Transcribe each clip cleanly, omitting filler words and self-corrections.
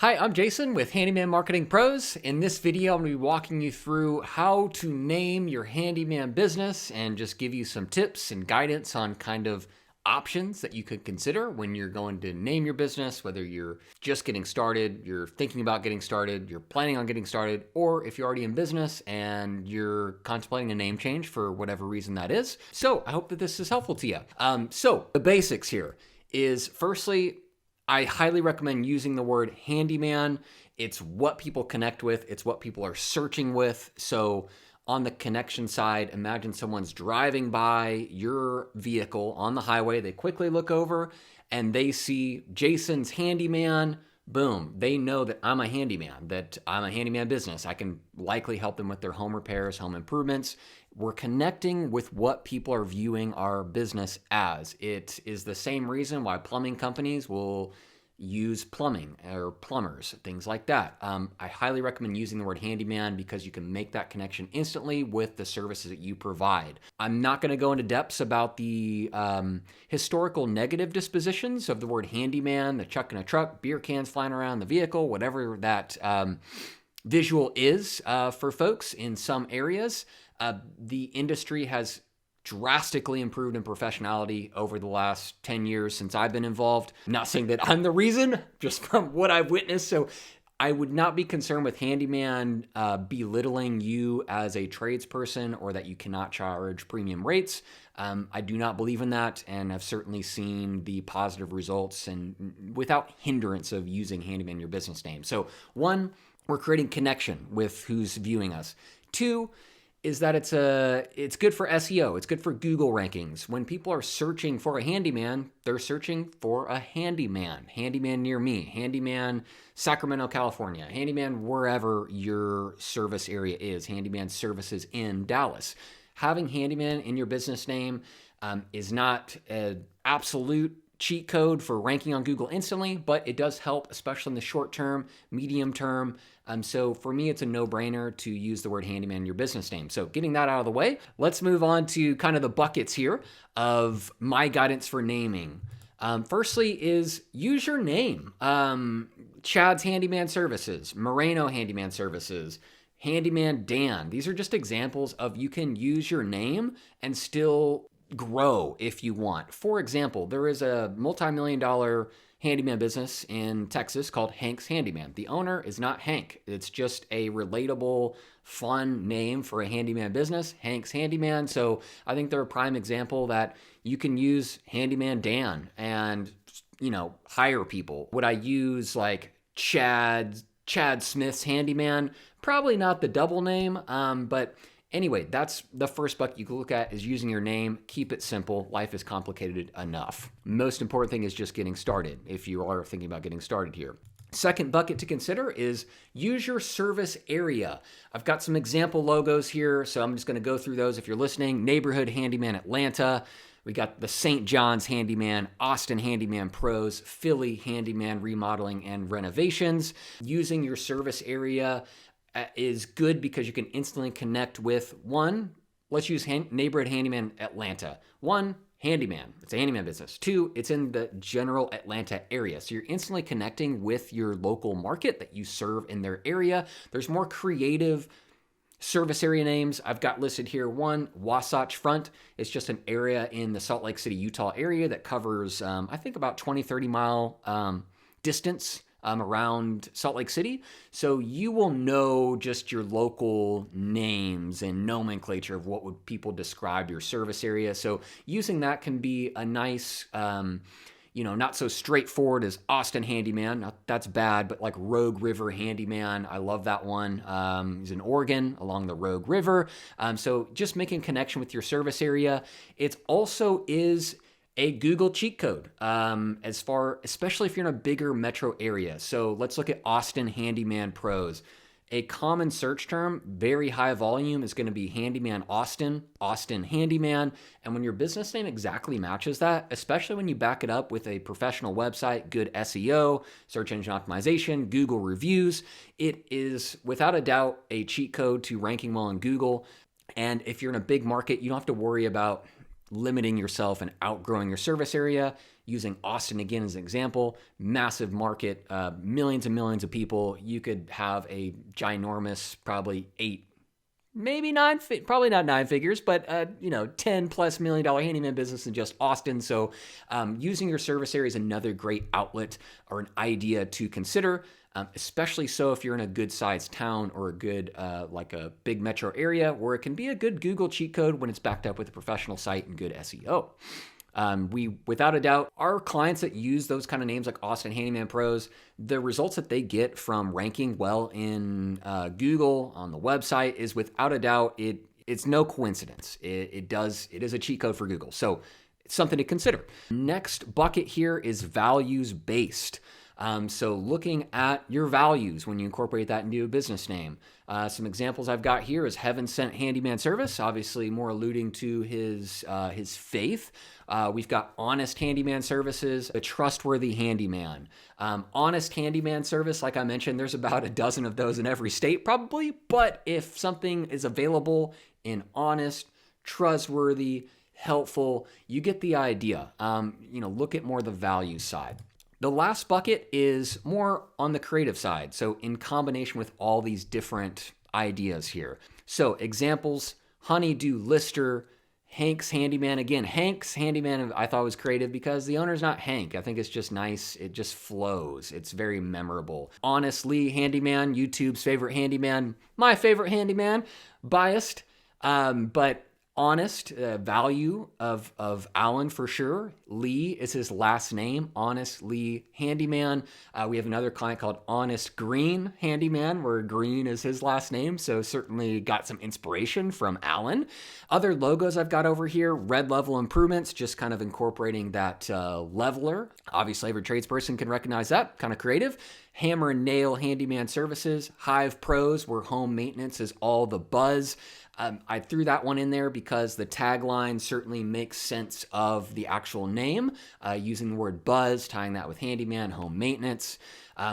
Hi, I'm Jason with Handyman Marketing Pros. In this video, I'm going to be walking you through how to name your handyman business and just give you some tips and guidance on kind of options that you could consider when you're going to name your business, whether you're just getting started, you're thinking about getting started, you're planning on getting started, or if you're already in business and you're contemplating a name change for whatever reason that is. So I hope that this is helpful to you. So the basics here is firstly, I highly recommend using the word handyman. It's what people connect with. It's what people are searching with. So on the connection side, imagine someone's driving by your vehicle on the highway. They quickly look over and they see Jason's handyman. Boom. They know that I'm a handyman, that I'm a handyman business. I can likely help them with their home repairs, home improvements. We're connecting with what people are viewing our business as. It is the same reason why plumbing companies will use plumbing or plumbers, things like that. I highly recommend using the word handyman because you can make that connection instantly with the services that you provide. I'm not going to go into depths about the historical negative dispositions of the word handyman, the chuck in a truck, beer cans flying around the vehicle, whatever that visual is for folks in some areas. The industry has drastically improved in professionality over the last 10 years since I've been involved. I'm not saying that I'm the reason, just from what I've witnessed. So I would not be concerned with handyman belittling you as a tradesperson or that you cannot charge premium rates. I do not believe in that, and I've certainly seen the positive results and without hindrance of using handyman in your business name. So one, we're creating connection with who's viewing us. Two, is that it's good for SEO. It's good for Google rankings. When people are searching for a handyman, they're searching for a handyman. Handyman near me. Handyman Sacramento, California. Handyman wherever your service area is. Handyman services in Dallas. Having handyman in your business name is not an absolute cheat code for ranking on Google instantly, but it does help, especially in the short term, medium term. So for me, it's a no-brainer to use the word handyman in your business name. So getting that out of the way, let's move on to kind of the buckets here of my guidance for naming. Firstly is use your name. Chad's Handyman Services, Moreno Handyman Services, Handyman Dan. These are just examples of you can use your name and still grow if you want. For example, there is a multi-million-dollar handyman business in Texas called Hank's Handyman. The owner is not Hank. It's just a relatable, fun name for a handyman business, Hank's Handyman. So I think they're a prime example that you can use Handyman Dan and, hire people. Would I use like Chad Smith's Handyman? Probably not the double name, but anyway, that's the first bucket you can look at is using your name. Keep it simple. Life is complicated enough. Most important thing is just getting started if you are thinking about getting started here. Second bucket to consider is use your service area. I've got some example logos here, so I'm just going to go through those if you're listening. Neighborhood Handyman Atlanta. We got the St. John's Handyman, Austin Handyman Pros, Philly Handyman Remodeling and Renovations. Using your service area is good because you can instantly connect with one, let's use Neighborhood Handyman Atlanta. One, handyman. It's a handyman business. Two, it's in the general Atlanta area. So you're instantly connecting with your local market that you serve in their area. There's more creative service area names I've got listed here. One, Wasatch Front. It's just an area in the Salt Lake City, Utah area that covers, I think, about 20-30 mile distance around Salt Lake City. So you will know just your local names and nomenclature of what would people describe your service area. So using that can be a nice, not so straightforward as Austin Handyman. Not, that's bad, but like Rogue River Handyman. I love that one. He's in Oregon along the Rogue River. So just making connection with your service area. It also is a Google cheat code, especially if you're in a bigger metro area. So let's look at Austin Handyman Pros. A common search term, very high volume, is going to be Handyman Austin, Austin Handyman. And when your business name exactly matches that, especially when you back it up with a professional website, good SEO, search engine optimization, Google reviews, it is without a doubt a cheat code to ranking well in Google. And if you're in a big market, you don't have to worry about limiting yourself and outgrowing your service area. Using Austin again as an example, massive market, millions and millions of people. You could have a ginormous, probably probably not nine figures, but $10+ million handyman business in just Austin. So using your service area is another great outlet or an idea to consider, especially so if you're in a good sized town or a good like a big metro area where it can be a good Google cheat code when it's backed up with a professional site and good SEO. Without a doubt, our clients that use those kind of names like Austin Handyman Pros, the results that they get from ranking well in Google on the website is without a doubt, it's no coincidence. It is a cheat code for Google. So it's something to consider. Next bucket here is values based. So looking at your values when you incorporate that into a business name. Some examples I've got here is Heaven Sent Handyman Service, obviously more alluding to his faith. We've got Honest Handyman Services, a trustworthy handyman. Honest Handyman Service, like I mentioned, there's about a dozen of those in every state probably, but if something is available in honest, trustworthy, helpful, you get the idea. Look at more the value side. The last bucket is more on the creative side. So in combination with all these different ideas here. So examples, Honeydew Lister, Hank's Handyman. Again, Hank's Handyman I thought was creative because the owner's not Hank. I think it's just nice. It just flows. It's very memorable. Honestly Handyman, YouTube's favorite handyman, my favorite handyman, biased, but honest, value of Alan for sure. Lee is his last name, Honest Lee Handyman. We have another client called Honest Green Handyman, where Green is his last name, so certainly got some inspiration from Alan. Other logos I've got over here, Red Level Improvements, just kind of incorporating that leveler. Obviously, every tradesperson can recognize that, kind of creative. Hammer and Nail Handyman Services, Hive Pros, where home maintenance is all the buzz. I threw that one in there because the tagline certainly makes sense of the actual name, using the word buzz, tying that with handyman, home maintenance.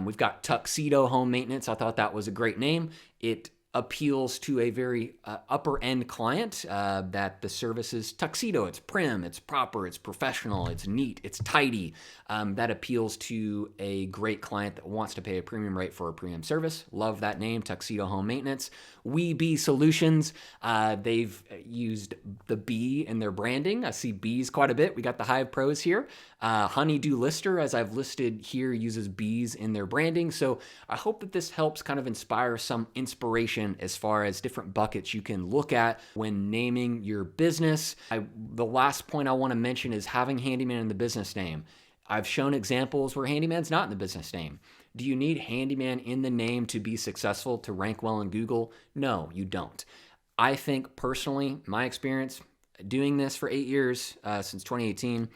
We've got Tuxedo Home Maintenance. I thought that was a great name. It appeals to a very upper end client that the service is tuxedo. It's prim, it's proper, it's professional, it's neat, it's tidy. That appeals to a great client that wants to pay a premium rate for a premium service. Love that name, Tuxedo Home Maintenance. We Bee Solutions. They've used the bee in their branding. I see bees quite a bit. We got the Hive Pros here. Honeydew Lister, as I've listed here, uses bees in their branding. So I hope that this helps kind of inspire some inspiration as far as different buckets you can look at when naming your business. The last point I want to mention is having handyman in the business name. I've shown examples where handyman's not in the business name. Do you need handyman in the name to be successful, to rank well in Google? No, you don't. I think personally, my experience doing this for 8 years, since 2018,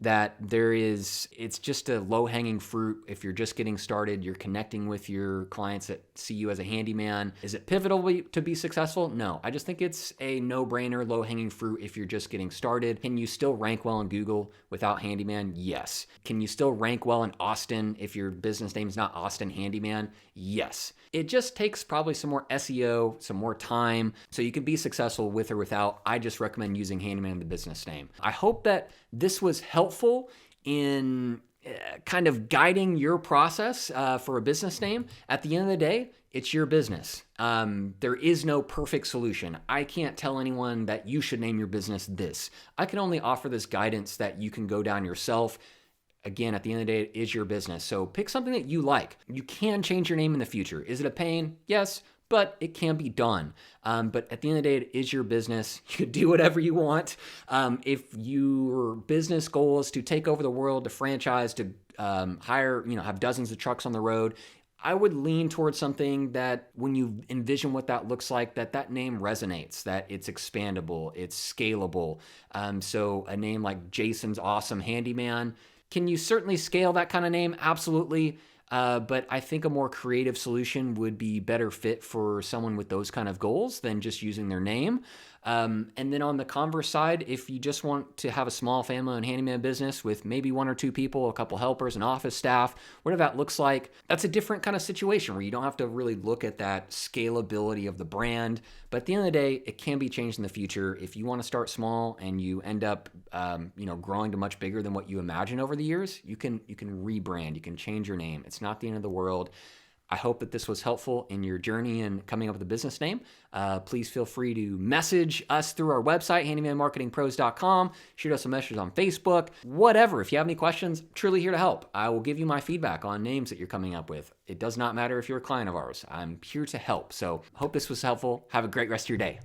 that it's just a low-hanging fruit. If you're just getting started, you're connecting with your clients that see you as a handyman. Is it pivotal to be successful? No. I just think it's a no-brainer, low-hanging fruit if you're just getting started. Can you still rank well in Google without handyman? Yes. Can you still rank well in Austin if your business name is not Austin Handyman? Yes. It just takes probably some more SEO, some more time, so you can be successful with or without. I just recommend using handyman in the business name. I hope that this was helpful in kind of guiding your process for a business name. At the end of the day, it's your business. There is no perfect solution. I can't tell anyone that you should name your business this. I can only offer this guidance that you can go down yourself. Again, at the end of the day, it is your business. So pick something that you like. You can change your name in the future. Is it a pain? Yes, but it can be done. But at the end of the day, it is your business. You can do whatever you want. If your business goal is to take over the world, to franchise, to hire, have dozens of trucks on the road, I would lean towards something that when you envision what that looks like, that name resonates, that it's expandable, it's scalable. So a name like Jason's Awesome Handyman, can you certainly scale that kind of name? Absolutely. But I think a more creative solution would be better fit for someone with those kind of goals than just using their name. And then on the converse side, if you just want to have a small family-owned handyman business with maybe 1 or 2 people, a couple helpers, an office staff, whatever that looks like, that's a different kind of situation where you don't have to really look at that scalability of the brand. But at the end of the day, it can be changed in the future. If you want to start small and you end up, growing to much bigger than what you imagine over the years, you can rebrand, you can change your name. It's not the end of the world. I hope that this was helpful in your journey in coming up with a business name. Please feel free to message us through our website, handymanmarketingpros.com. Shoot us a message on Facebook, whatever. If you have any questions, I'm truly here to help. I will give you my feedback on names that you're coming up with. It does not matter if you're a client of ours. I'm here to help. So hope this was helpful. Have a great rest of your day.